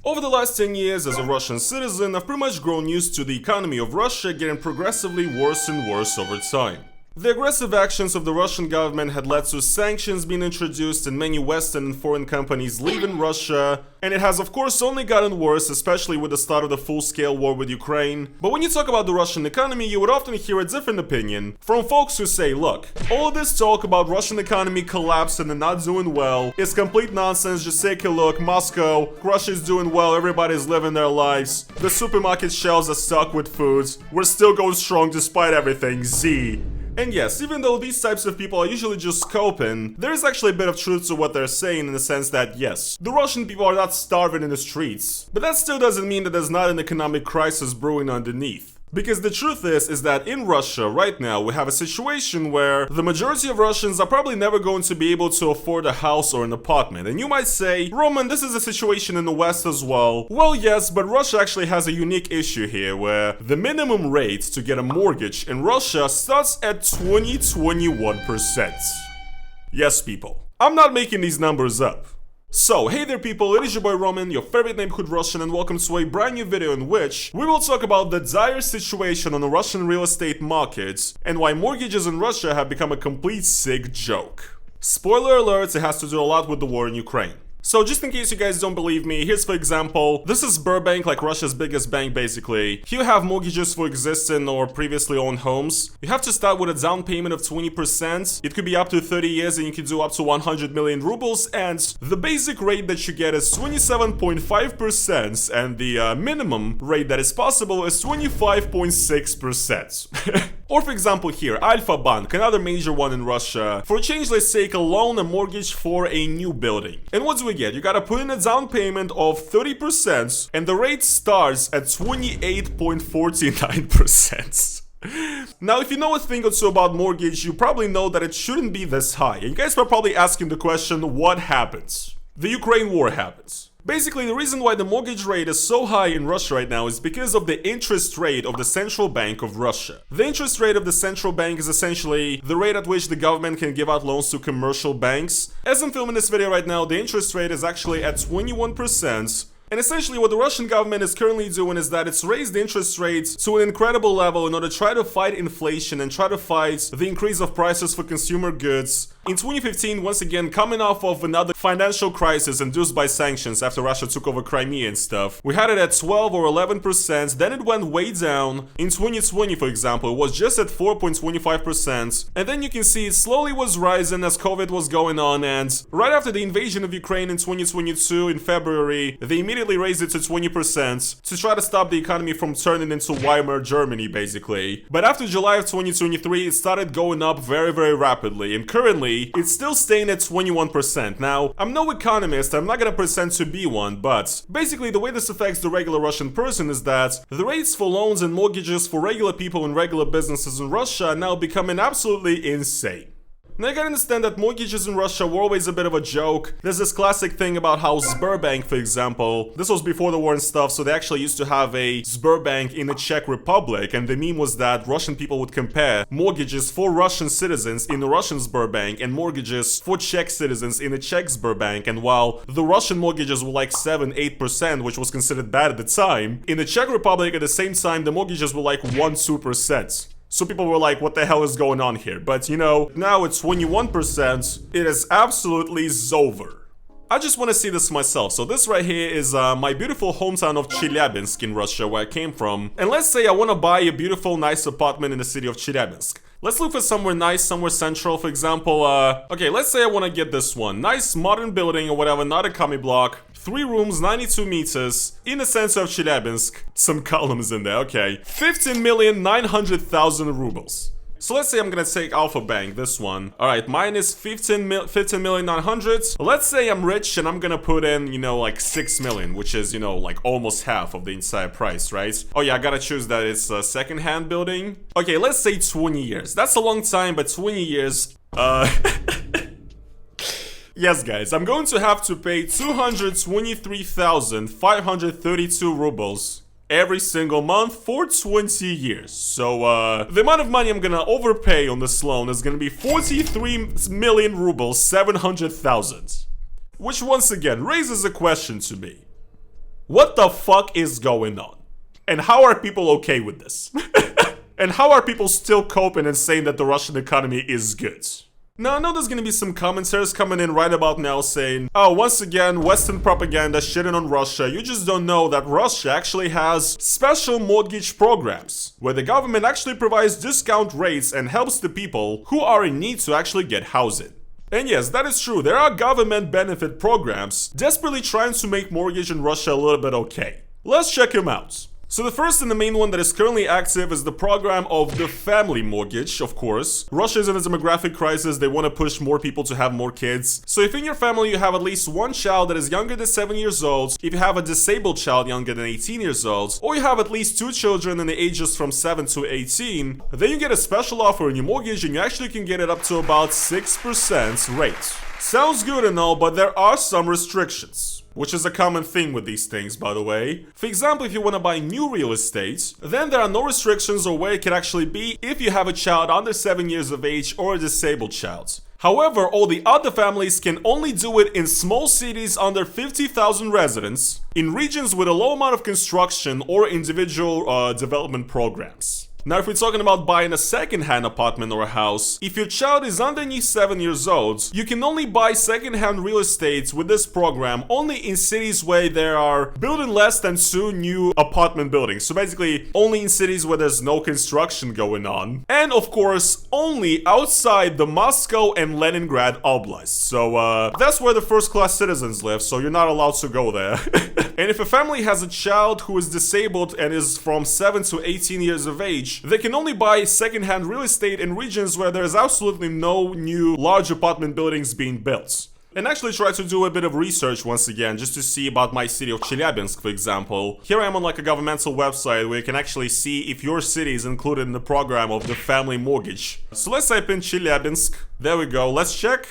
Over the last 10 years, as a Russian citizen, I've pretty much grown used to the economy of Russia getting progressively worse and worse over time. The aggressive actions of the Russian government had led to sanctions being introduced and many Western and foreign companies leaving Russia, and it has of course only gotten worse, especially with the start of the full-scale war with Ukraine. But when you talk about the Russian economy, you would often hear a different opinion from folks who say, look, all this talk about Russian economy collapsing and not doing well is complete nonsense. Just take a look, Moscow, Russia's doing well, everybody's living their lives, the supermarket shelves are stocked with foods, we're still going strong despite everything, Z. And yes, even though these types of people are usually just coping, there is actually a bit of truth to what they're saying in the sense that yes, the Russian people are not starving in the streets, but that still doesn't mean that there's not an economic crisis brewing underneath. Because the truth is that in Russia right now we have a situation where the majority of Russians are probably never going to be able to afford a house or an apartment. And you might say, Roman, this is a situation in the West as well. Well, yes, but Russia actually has a unique issue here where the minimum rate to get a mortgage in Russia starts at 21%. Yes, people, I'm not making these numbers up. So, hey there people, it is your boy Roman, your favorite neighborhood Russian, and welcome to a brand new video in which we will talk about the dire situation on the Russian real estate markets and why mortgages in Russia have become a complete sick joke. Spoiler alert, it has to do a lot with the war in Ukraine. So just in case you guys don't believe me, here's for example, this is Sberbank, like Russia's biggest bank basically. Here you have mortgages for existing or previously owned homes. You have to start with a down payment of 20%. It could be up to 30 years and you can do up to 100 million rubles, and the basic rate that you get is 27.5% and the minimum rate that is possible is 25.6%. Or for example here, Alpha Bank, another major one in Russia. For a change, let's take a loan, a mortgage for a new building. And what do we get? You gotta put in a down payment of 30% and the rate starts at 28.49%. Now, if you know a thing or two about mortgage, you probably know that it shouldn't be this high. And you guys are probably asking the question, what happens? The Ukraine war happens. Basically, the reason why the mortgage rate is so high in Russia right now is because of the interest rate of the Central Bank of Russia. The interest rate of the Central Bank is essentially the rate at which the government can give out loans to commercial banks. As I'm filming this video right now, the interest rate is actually at 21%. And essentially what the Russian government is currently doing is that it's raised the interest rates to an incredible level in order to try to fight inflation and try to fight the increase of prices for consumer goods. In 2015, once again, coming off of another financial crisis induced by sanctions after Russia took over Crimea and stuff, we had it at 12 or 11%, then it went way down. In 2020, for example, it was just at 4.25%, and then you can see it slowly was rising as COVID was going on, and right after the invasion of Ukraine in 2022, in February, they immediately raised it to 20% to try to stop the economy from turning into Weimar Germany, basically. But after July of 2023, it started going up very, very rapidly, and currently, it's still staying at 21%. Now, I'm no economist, I'm not gonna pretend to be one, but basically the way this affects the regular Russian person is that the rates for loans and mortgages for regular people and regular businesses in Russia are now becoming absolutely insane. Now you gotta understand that mortgages in Russia were always a bit of a joke. There's this classic thing about how Sberbank, for example, this was before the war and stuff, so they actually used to have a Sberbank in the Czech Republic, and the meme was that Russian people would compare mortgages for Russian citizens in the Russian Sberbank and mortgages for Czech citizens in the Czech Sberbank, and while the Russian mortgages were like 7-8%, which was considered bad at the time, in the Czech Republic at the same time the mortgages were like 1-2%. So people were like, what the hell is going on here? But you know, now it's 21%, it is absolutely over. I just want to see this myself. So this right here is my beautiful hometown of Chelyabinsk in Russia, where I came from. And let's say I want to buy a beautiful, nice apartment in the city of Chelyabinsk. Let's look for somewhere nice, somewhere central, for example, okay, let's say I want to get this one. Nice modern building or whatever, not a commie block. 3 rooms, 92 meters, in the center of Chelyabinsk. Some columns in there, okay. 15,900,000 rubles. So let's say I'm gonna take Alpha Bank, this one. Alright, mine is 15,900,000. Let's say I'm rich and I'm gonna put in, you know, like 6 million, which is, you know, like almost half of the entire price, right? Oh yeah, I gotta choose that it's a second-hand building. Okay, let's say 20 years. That's a long time, but 20 years, yes, guys, I'm going to have to pay 223,532 rubles every single month for 20 years. So, the amount of money I'm gonna overpay on this loan is gonna be 43 million rubles, 700,000. Which once again raises a question to me. What the fuck is going on? And how are people okay with this? And how are people still coping and saying that the Russian economy is good? Now, I know there's gonna be some commenters coming in right about now saying, oh, once again, Western propaganda shitting on Russia. You just don't know that Russia actually has special mortgage programs, where the government actually provides discount rates and helps the people who are in need to actually get housing. And yes, that is true. There are government benefit programs desperately trying to make mortgage in Russia a little bit okay. Let's check them out. So the first and the main one that is currently active is the program of the family mortgage, of course. Russia is in a demographic crisis, they want to push more people to have more kids. So if in your family you have at least one child that is younger than 7 years old, if you have a disabled child younger than 18 years old, or you have at least 2 children in the ages from 7 to 18, then you get a special offer in your mortgage and you actually can get it up to about 6% rate. Sounds good and all, but there are some restrictions, which is a common thing with these things, by the way. For example, if you want to buy new real estate, then there are no restrictions on where it can actually be if you have a child under 7 years of age or a disabled child. However, all the other families can only do it in small cities under 50,000 residents, in regions with a low amount of construction or individual development programs. Now, if we're talking about buying a second-hand apartment or a house, if your child is underneath 7 years old, you can only buy second-hand real estate with this program only in cities where there are building less than 2 new apartment buildings. So basically, only in cities where there's no construction going on. And of course, only outside the Moscow and Leningrad Oblast. So that's where the first-class citizens live, so you're not allowed to go there. And if a family has a child who is disabled and is from 7 to 18 years of age, they can only buy second-hand real estate in regions where there's absolutely no new large apartment buildings being built. And actually try to do a bit of research once again, just to see about my city of Chelyabinsk, for example. Here I am on like a governmental website where you can actually see if your city is included in the program of the family mortgage. So let's type in Chelyabinsk. There we go, let's check.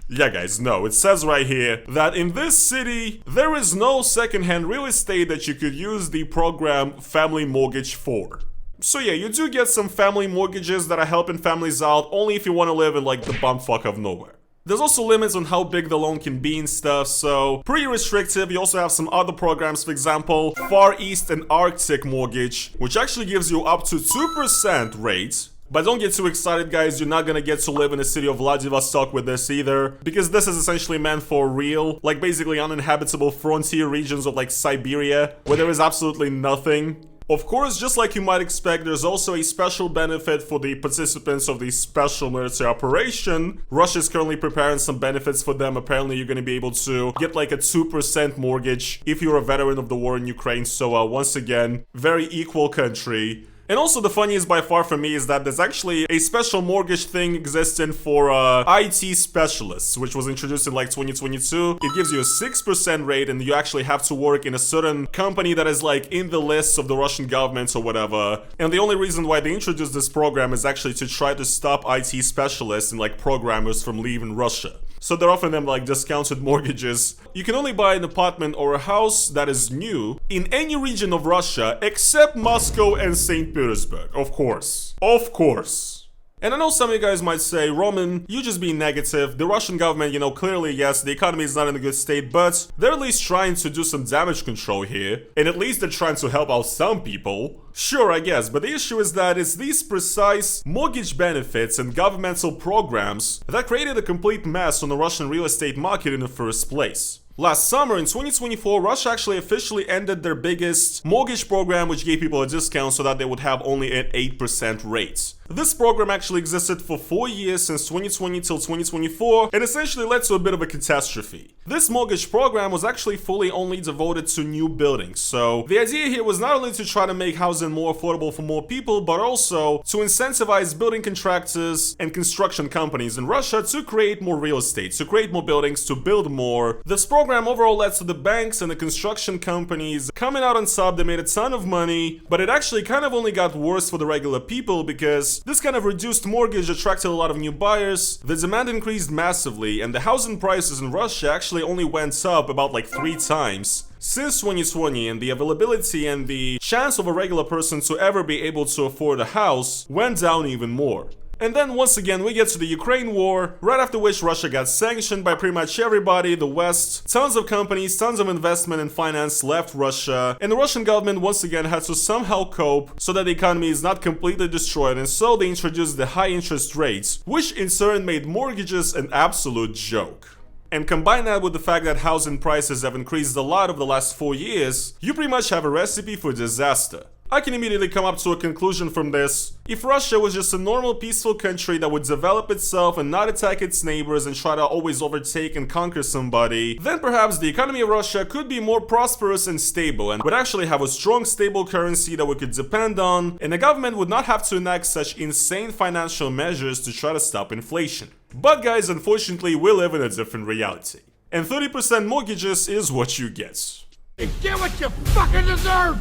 Yeah guys, no, it says right here that in this city, there is no second-hand real estate that you could use the program family mortgage for. So yeah, you do get some family mortgages that are helping families out only if you want to live in like the bumfuck of nowhere. There's also limits on how big the loan can be and stuff, so pretty restrictive. You also have some other programs, for example, Far East and Arctic Mortgage, which actually gives you up to 2% rate. But don't get too excited, guys, you're not gonna get to live in the city of Vladivostok with this either, because this is essentially meant for real, like basically uninhabitable frontier regions of like Siberia, where there is absolutely nothing. Of course, just like you might expect, there's also a special benefit for the participants of the special military operation. Russia is currently preparing some benefits for them. Apparently, you're going to be able to get like a 2% mortgage if you're a veteran of the war in Ukraine. So once again, very equal country. And also the funniest by far for me is that there's actually a special mortgage thing existing for IT specialists, which was introduced in like 2022. It gives you a 6% rate and you actually have to work in a certain company that is like in the list of the Russian government or whatever. And the only reason why they introduced this program is actually to try to stop IT specialists and like programmers from leaving Russia. So they're offering them like discounted mortgages. You can only buy an apartment or a house that is new in any region of Russia except Moscow and St. Petersburg, of course. Of course. And I know some of you guys might say, Roman, you just being negative. The Russian government, you know, clearly, yes, the economy is not in a good state, but they're at least trying to do some damage control here. And at least they're trying to help out some people. Sure, I guess, but the issue is that it's these precise mortgage benefits and governmental programs that created a complete mess on the Russian real estate market in the first place. Last summer, in 2024, Russia actually officially ended their biggest mortgage program, which gave people a discount so that they would have only an 8% rate. This program actually existed for 4 years, since 2020 till 2024, and essentially led to a bit of a catastrophe. This mortgage program was actually fully only devoted to new buildings, so the idea here was not only to try to make housing more affordable for more people, but also to incentivize building contractors and construction companies in Russia to create more real estate, to create more buildings, to build more. This program overall led to the banks and the construction companies coming out on top. They made a ton of money, but it actually kind of only got worse for the regular people because this kind of reduced mortgage attracted a lot of new buyers, the demand increased massively, and the housing prices in Russia actually only went up about like 3 times since 2020, and the availability and the chance of a regular person to ever be able to afford a house went down even more. And then once again we get to the Ukraine war, right after which Russia got sanctioned by pretty much everybody, the West. Tons of companies, tons of investment and finance left Russia, and the Russian government once again had to somehow cope so that the economy is not completely destroyed, and so they introduced the high interest rates, which in turn made mortgages an absolute joke. And combine that with the fact that housing prices have increased a lot over the last 4 years, you pretty much have a recipe for disaster. I can immediately come up to a conclusion from this. If Russia was just a normal peaceful country that would develop itself and not attack its neighbors and try to always overtake and conquer somebody, then perhaps the economy of Russia could be more prosperous and stable and would actually have a strong stable currency that we could depend on, and the government would not have to enact such insane financial measures to try to stop inflation. But guys, unfortunately we live in a different reality. And 30% mortgages is what you get. You get what you fucking deserve!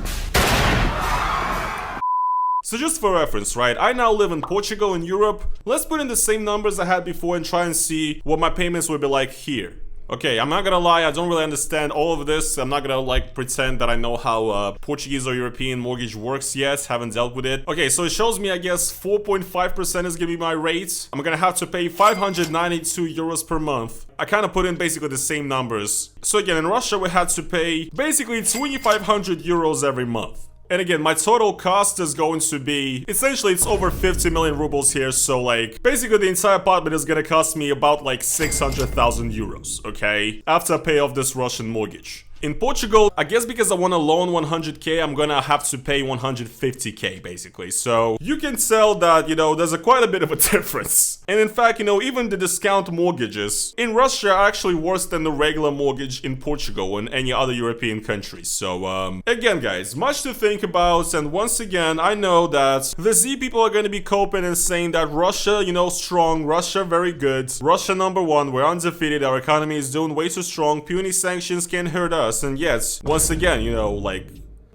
So just for reference, right, I now live in Portugal in Europe. Let's put in the same numbers I had before and try and see what my payments would be like here. Okay, I'm not gonna lie, I don't really understand all of this. I'm not gonna like pretend that I know how Portuguese or European mortgage works yet, haven't dealt with it. Okay, so it shows me I guess 4.5% is gonna be my rate. I'm gonna have to pay 592 euros per month. I kind of put in basically the same numbers. So again, in Russia we had to pay basically 2,500 euros every month. And again, my total cost is going to be, essentially it's over 50 million rubles here, so like, basically the entire apartment is gonna cost me about like 600,000 euros, okay? After I pay off this Russian mortgage. In Portugal, I guess because I want to loan 100k, I'm gonna have to pay 150k basically. So you can tell that, you know, there's quite a bit of a difference. And in fact, you know, even the discount mortgages in Russia are actually worse than the regular mortgage in Portugal and any other European countries. So again guys, much to think about, and once again, I know that the Z people are gonna be coping and saying that Russia, you know, strong, Russia very good, Russia number one, we're undefeated, our economy is doing way too strong, puny sanctions can hurt us. And yes, once again, you know, like,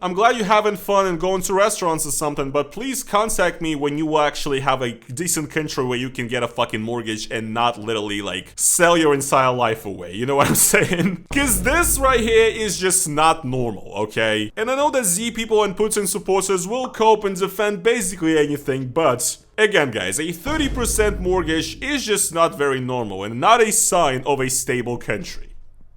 I'm glad you're having fun and going to restaurants or something, but please contact me when you actually have a decent country where you can get a fucking mortgage and not literally, like, sell your entire life away, you know what I'm saying? Because this right here is just not normal, okay? And I know that Z people and Putin supporters will cope and defend basically anything, but again guys, a 30% mortgage is just not very normal and not a sign of a stable country.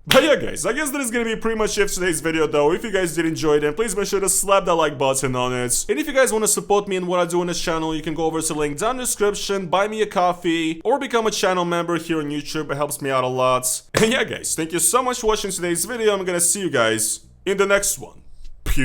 But yeah guys, I guess that is gonna be pretty much it for today's video though. If you guys did enjoy it, then please make sure to slap that like button on it. And if you guys want to support me and what I do on this channel, you can go over to the link down in the description, buy me a coffee, or become a channel member here on YouTube. It helps me out a lot. And yeah guys, thank you so much for watching today's video. I'm gonna see you guys in the next one. Peace.